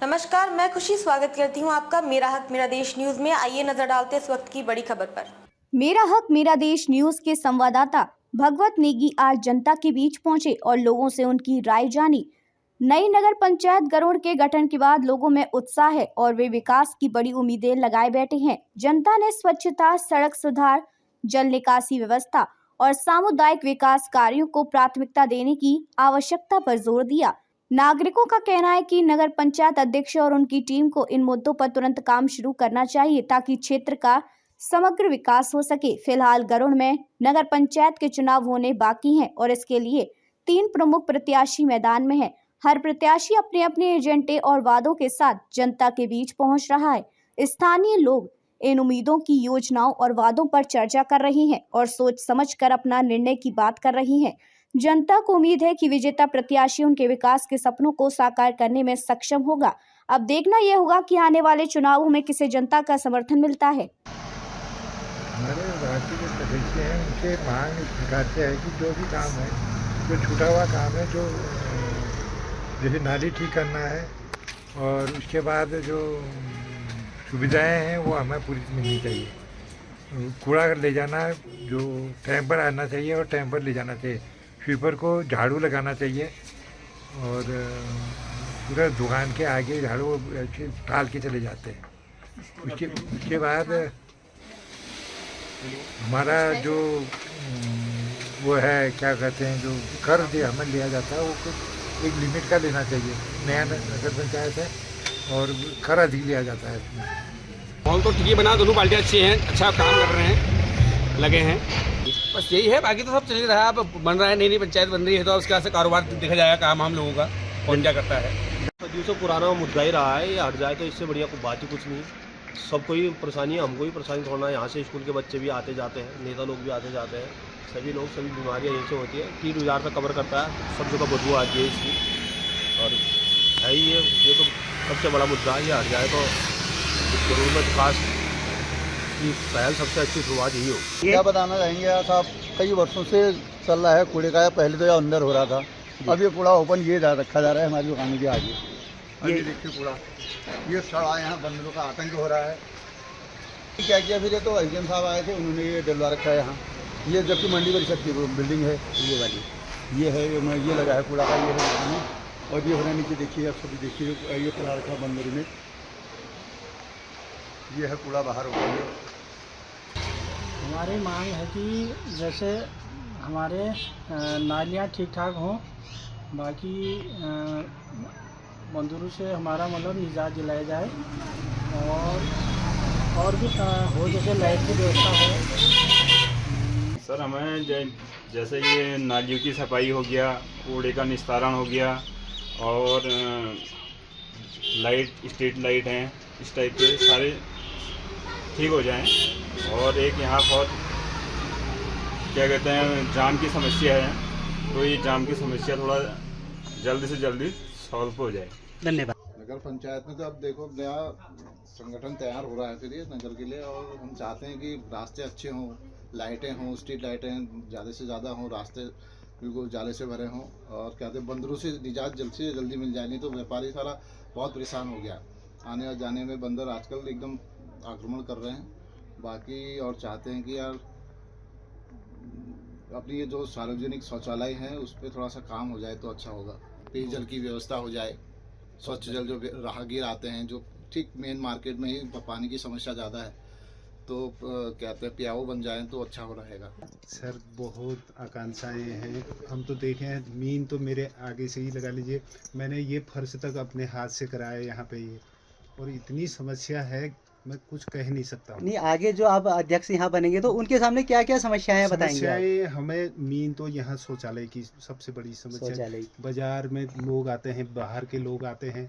नमस्कार, मैं खुशी स्वागत करती हूं आपका मेरा हक मेरा देश न्यूज में। आइए नजर डालते हैं इस वक्त की बड़ी खबर पर। मेरा हक मेरा देश न्यूज के संवाददाता भगवत नेगी आज जनता के बीच पहुंचे और लोगों से उनकी राय जानी। नई नगर पंचायत गरुड़ के गठन के बाद लोगों में उत्साह है और वे विकास की बड़ी उम्मीदें लगाए बैठे हैं। जनता ने स्वच्छता, सड़क सुधार, जल निकासी व्यवस्था और सामुदायिक विकास कार्यों को प्राथमिकता देने की आवश्यकता पर जोर दिया। नागरिकों का कहना है कि नगर पंचायत अध्यक्ष और उनकी टीम को इन मुद्दों पर तुरंत काम शुरू करना चाहिए ताकि क्षेत्र का समग्र विकास हो सके। फिलहाल गरुड़ में नगर पंचायत के चुनाव होने बाकी हैं और इसके लिए 3 प्रमुख प्रत्याशी मैदान में हैं। हर प्रत्याशी अपने अपने एजेंडे और वादों के साथ जनता के बीच पहुंच रहा है। स्थानीय लोग इन उम्मीदों की योजनाओं और वादों पर चर्चा कर रही हैं और सोच समझकर अपना निर्णय की बात कर रही हैं। जनता को उम्मीद है कि विजेता प्रत्याशी उनके विकास के सपनों को साकार करने में सक्षम होगा। अब देखना यह होगा कि आने वाले चुनावों में किसे जनता का समर्थन मिलता है। हमारे राज्य के सदस्य हैं, उनसे मांग इस प्रकार से है कि जो भी काम है, जो छूटा हुआ काम है, जो जैसे नाली ठीक करना है और उसके बाद जो सुविधाएं हैं वो हमें पूरी मिलनी चाहिए। कूड़ा ले जाना जो टाइम पर आना चाहिए और टाइम पर ले जाना चाहिए। स्वीपर को झाड़ू लगाना चाहिए और पूरा दुकान के आगे झाड़ू डाल के चले जाते हैं। उसके बाद हमारा जो वो है क्या कहते हैं, जो कर जो हमें लिया जाता है वो कुछ एक लिमिट का लेना चाहिए। नया नगर पंचायत है और कर अधिक लिया जाता है इसमें। माहौल तो ठीक ही बना, दोनों पार्टियाँ अच्छी हैं, अच्छा काम कर रहे हैं, लगे हैं। बस यही है, बाकी तो सब चल रहा है। अब बन रहा है, नई नई पंचायत बन रही है तो उसके बाद से कारोबार देखा जाएगा, काम हम लोगों का कौन क्या करता है। सदियों से पुराना मुद्दा ही रहा है, ये हट जाए तो इससे बढ़िया कोई बात ही कुछ नहीं। सबको ही परेशानी है, हमको ही परेशानी थोड़ा। यहाँ से स्कूल के बच्चे भी आते जाते हैं, नेता लोग भी आते जाते हैं, सभी लोग, सभी बीमारियाँ यहीं से होती है। 3,000 तक कवर करता है, सब जगह बदबू आती है इसकी। और है ही ये तो सबसे बड़ा मुद्दा है। ये हट जाए तो जरूर में विकास की पहल सबसे अच्छी शुरुआत यही हो। क्या बताना चाहेंगे यार साहब, कई वर्षों से चल रहा है कूड़े का। पहले तो यह अंदर हो रहा था, अब ये कूड़ा ओपन ये रखा जा रहा है हमारी दुकानों के आगे। ये देखिए कूड़ा, ये सड़ा, यहाँ बंदरों का आतंक हो रहा है। क्या किया फिर, ये तो एसडीएम साहब आए थे, उन्होंने ये डलवा रखा है यहाँ। ये जबकि मंडी परिषद की बिल्डिंग है, ये वाली ये है, ये लगा है कूड़ा का, ये है। और ये होना नीचे देखिए, आप सभी देखिए, ये पड़ा रखा बंदरी में, ये है कूड़ा बाहर हो गया। हमारी मांग है कि जैसे हमारे नालियाँ ठीक ठाक हों, बाकी बंदरों से हमारा मतलब निजात दिलाया जाए और भी हो, जैसे लाइट की व्यवस्था हो। सर हमें जैसे ये नालियों की सफाई हो गया, कूड़े का निस्तारण हो गया और लाइट, स्ट्रीट लाइट हैं, इस टाइप के सारे ठीक हो जाएं। और एक यहाँ बहुत क्या कहते हैं जाम की समस्या है, तो ये जाम की समस्या थोड़ा जल्दी से जल्दी सॉल्व हो जाए। धन्यवाद। नगर पंचायत में तो अब देखो नया संगठन तैयार हो रहा है फिर ये नगर के लिए, और हम चाहते हैं कि रास्ते अच्छे हों, लाइटें हों, स्ट्रीट लाइटें ज़्यादा से ज़्यादा हों, रास्ते बिल्कुल जाले से भरे हों और कहते हैं बंदरों से निजात जल्द से जल्दी मिल जाए। नहीं तो व्यापारी सारा बहुत परेशान हो गया, आने और जाने में बंदर आजकल एकदम आक्रमण कर रहे हैं। बाकी और चाहते हैं कि यार अपनी ये जो सार्वजनिक शौचालय हैं उस पर थोड़ा सा काम हो जाए तो अच्छा होगा। पेयजल की व्यवस्था हो जाए, स्वच्छ जल जो राहगीर आते हैं, जो ठीक मेन मार्केट में ही पानी की समस्या ज़्यादा है, तो कहते हैं पियाऊ बन जाएं तो अच्छा हो रहेगा। सर बहुत आकांक्षाएं हैं, हम तो देखे हैं। मीन तो मेरे आगे से ही लगा लीजिए, मैंने ये फर्श तक अपने हाथ से कराया यहाँ पे ये, और इतनी समस्या है मैं कुछ कह नहीं सकता। नहीं, आगे जो आप अध्यक्ष यहाँ बनेंगे तो उनके सामने क्या क्या समस्याएं बताएंगे? समस्याएं हमें मीन तो यहाँ शौचालय की सबसे बड़ी समस्या है। बाजार में लोग आते हैं, बाहर के लोग आते हैं,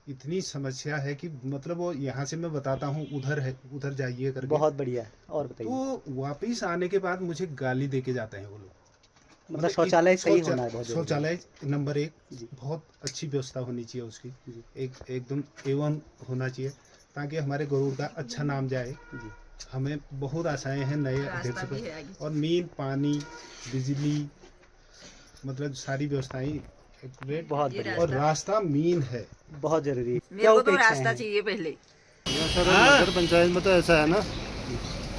इतनी समस्या है कि मतलब वो यहाँ से मैं बताता हूँ, उधर है, उधर जाइए करके। बहुत बढ़िया। और बताइए। तो वापिस आने के बाद मुझे गाली दे के जाते हैं वो लोग। मतलब शौचालय सही होना है, शौचालय नंबर 1 बहुत अच्छी व्यवस्था होनी चाहिए उसकी, एकदम A1 होना चाहिए ताकि हमारे गरुड़ का अच्छा नाम जाए। हमें बहुत आशाएं हैं नए अध्यक्ष पर, और मीन, पानी, बिजली, मतलब सारी व्यवस्थाएं एक्यूरेट बहुत बढ़िया, और रास्ता मेन है। बहुत जरूरी है। मेरे को तो रास्ता चाहिए पहले। सर नगर पंचायत में तो ऐसा है ना,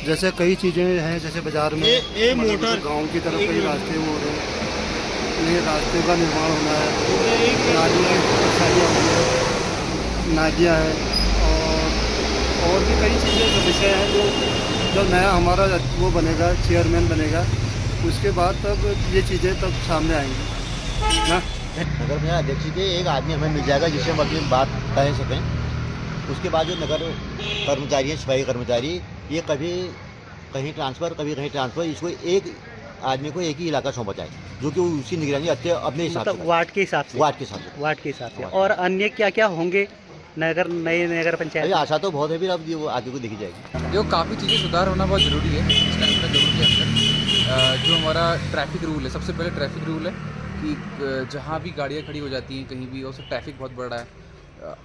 जैसे कई चीज़ें हैं, जैसे बाजार में मोटर गांव की तरफ कई रास्ते हो रहे हैं, नए रास्ते का निर्माण होना है, नालियाँ की परेशानियाँ हो रही हैं, नालियाँ हैं और भी कई चीज़ें समस्या हैं जो जब नया हमारा वो बनेगा, चेयरमैन बनेगा, उसके बाद तब ये चीज़ें तब सामने आएंगी ना। नगर पंचायत अध्यक्ष के एक आदमी हमें मिल जाएगा जिससे हम अपनी बात कह सकें। उसके बाद जो नगर कर्मचारी हैं, सफाई कर्मचारी, ये कभी कहीं ट्रांसफ़र कभी कहीं ट्रांसफ़र, इसको एक आदमी को एक ही इलाका सौंपा जाए जो कि उसकी निगरानी अपने हिसाब से, मतलब वार्ड के हिसाब से, वार्ड के हिसाब से। और अन्य क्या क्या होंगे नए नगर पंचायत? आशा तो बहुत है, फिर अब वो आगे को देखी जाएगी। जो काफ़ी चीज़ें सुधार होना बहुत ज़रूरी है इस टाइम में जरूर के अंदर। जो हमारा ट्रैफिक रूल है, सबसे पहले ट्रैफिक रूल है कि जहाँ भी गाड़ियाँ खड़ी हो जाती हैं कहीं भी, और ट्रैफिक बहुत बढ़ रहा है,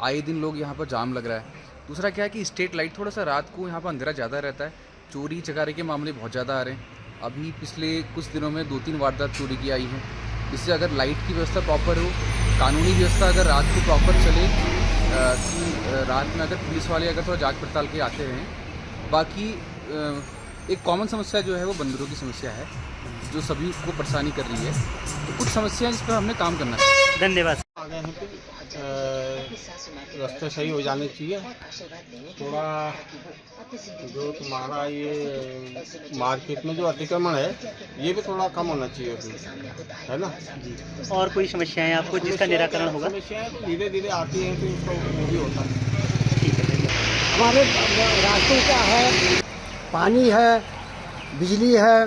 आए दिन लोग यहाँ पर जाम लग रहा है। दूसरा क्या है कि स्ट्रीट लाइट, थोड़ा सा रात को यहाँ पर अंधेरा ज़्यादा रहता है, चोरी चकारी के मामले बहुत ज़्यादा आ रहे हैं। अभी पिछले कुछ दिनों में 2-3 वारदात चोरी की आई हैं। इससे अगर लाइट की व्यवस्था प्रॉपर हो, कानूनी व्यवस्था अगर रात को प्रॉपर चले, कि रात में अगर पुलिस वाले अगर थोड़ा जांच पड़ताल के आते रहें। बाकी एक कॉमन समस्या जो है वो बंदरों की समस्या है, जो सभी को परेशानी कर रही है। तो कुछ समस्या जिस पर हमने काम करना है। धन्यवाद। रास्ते सही हो जाने चाहिए, थोड़ा जो तुम्हारा ये मार्केट में जो अतिक्रमण है ये भी थोड़ा कम होना चाहिए अभी, है ना जी। और कोई समस्याएं आपको जिसका निराकरण होगा? समस्याएं धीरे धीरे आती हैं तो उसका वो भी होता है। ठीक है, हमारे रास्तों का है, पानी है, बिजली है,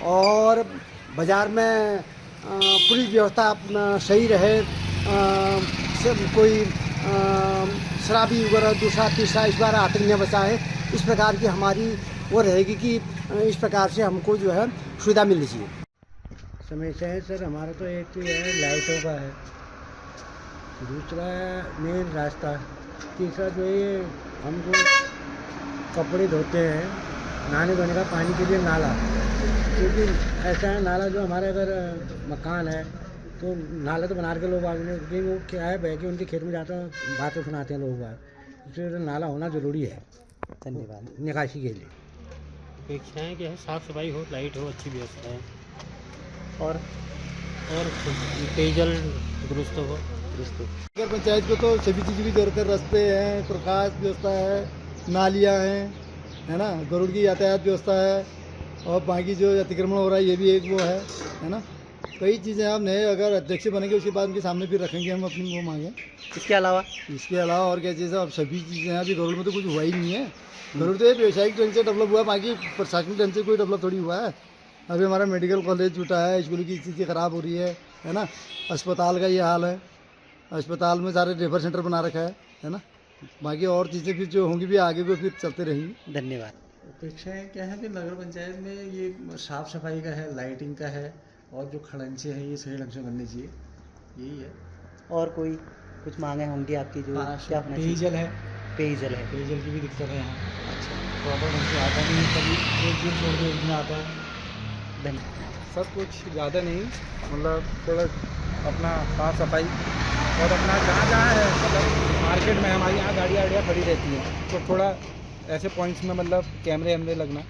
और बाज़ार में पुलिस व्यवस्था सही रहे, सब कोई शराबी वगैरह दूसरा तीसरा इस बार आतंक न बचा है, इस प्रकार की हमारी वो रहेगी कि इस प्रकार से हमको जो है सुविधा मिलनी चाहिए। समस्या है सर हमारा तो एक तो यह है लाइटों का है, दूसरा मेन रास्ता, तीसरा जो ये हमको कपड़े धोते हैं, नहाने धोने का पानी के लिए नाला, क्योंकि ऐसा है नाला जो हमारे अगर मकान है तो नाला तो बना के लोग आगे, लेकिन वो क्या है बह के उनके खेत में जाता है, बातें सुनाते हैं लोग बात, इसलिए नाला होना ज़रूरी है। धन्यवाद। निकासी के लिए अपेक्षाएँ क्या है, साफ़ सफाई हो, लाइट हो, अच्छी व्यवस्था है, और पेयजल दुरुस्त हो। नगर पंचायत को तो सभी चीज़ की जरूरत है, रास्ते हैं, प्रकाश व्यवस्था है, नालियाँ हैं, है ना, गरुड़ की यातायात व्यवस्था है, और बाकी जो अतिक्रमण हो रहा है ये भी एक वो है ना। कई चीज़ें हम नए अगर अध्यक्ष बनेंगे उसके बाद उनके सामने फिर रखेंगे हम अपनी वो मांगे। इसके अलावा और क्या चीज़ है, अब सभी चीज़ें हैं, अभी गरुड़ में तो कुछ हुआ ही नहीं है। गरुड़ तो ये व्यवसायिक ढंग से डेवलप हुआ है, बाकी प्रशासनिक ढंग से कोई डेवलप थोड़ी हुआ है। अभी हमारा मेडिकल कॉलेज छूटा है, स्कूल की स्थिति ख़राब हो रही है ना, अस्पताल का ये हाल है, अस्पताल में सारे रेफर सेंटर बना रखा है ना। बाकी और चीज़ें फिर जो होंगी भी आगे को फिर चलते रहेंगी। धन्यवाद। अपेक्षाएँ क्या है कि नगर पंचायत में ये साफ़ सफाई का है, लाइटिंग का है, और जो खड़ंचे हैं ये सही ढंग से बननी चाहिए, यही है। और कोई कुछ मांगे होंगी आपकी जो क्या होना चाहिए? पेयजल है, पेयजल की भी दिक्कत है यहाँ। अच्छा, प्रॉपर ढंग से आता नहीं, कभी एक दिन छोड़ के एक दिन आता है। धन्यवाद। सब कुछ ज़्यादा नहीं, मतलब थोड़ा अपना साफ सफाई, और अपना जहाँ है मतलब मार्केट में हमारे यहाँ गाड़ियाँ खड़ी रहती हैं, तो थोड़ा ऐसे पॉइंट्स में मतलब कैमरे लगना,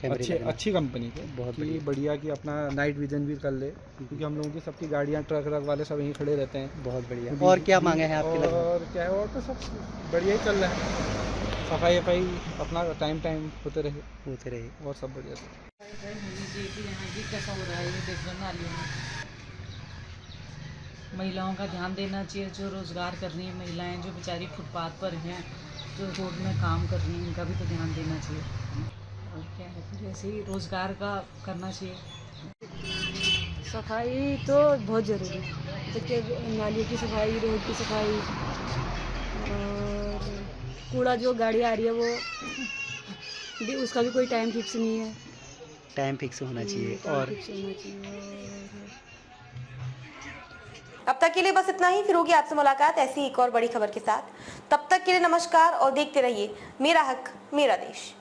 अच्छी कंपनी के, बहुत बढ़िया कि अपना नाइट विजन भी कर ले, क्योंकि हम लोगों की सबकी गाड़ियाँ ट्रक वाले सब यहीं खड़े रहते हैं। बहुत बढ़िया। और क्या मांगे हैं आपके? और क्या है, और तो सब बढ़िया ही चल रहा है, सफाई अपना टाइम होते रहे, और सब बढ़िया से। कैसा हो रहा है ये देखो, नालियों में महिलाओं का ध्यान देना चाहिए, जो रोज़गार कर रही हैं महिलाएं, जो बेचारी फुटपाथ पर हैं, जो रोड में काम कर रही हैं, इनका भी तो ध्यान देना चाहिए। और क्या है, फिर ऐसे ही रोज़गार का करना चाहिए। सफाई तो बहुत ज़रूरी है, जैसे नालियों की सफाई, रोड की सफाई, और कूड़ा जो गाड़ी आ रही है वो भी, उसका भी कोई टाइम फिक्स नहीं है। टाइम फिक्स होना चाहिए। और अब तक के लिए बस इतना ही, फिर होगी आपसे मुलाकात ऐसी एक और बड़ी खबर के साथ। तब तक के लिए नमस्कार और देखते रहिए मेरा हक मेरा देश।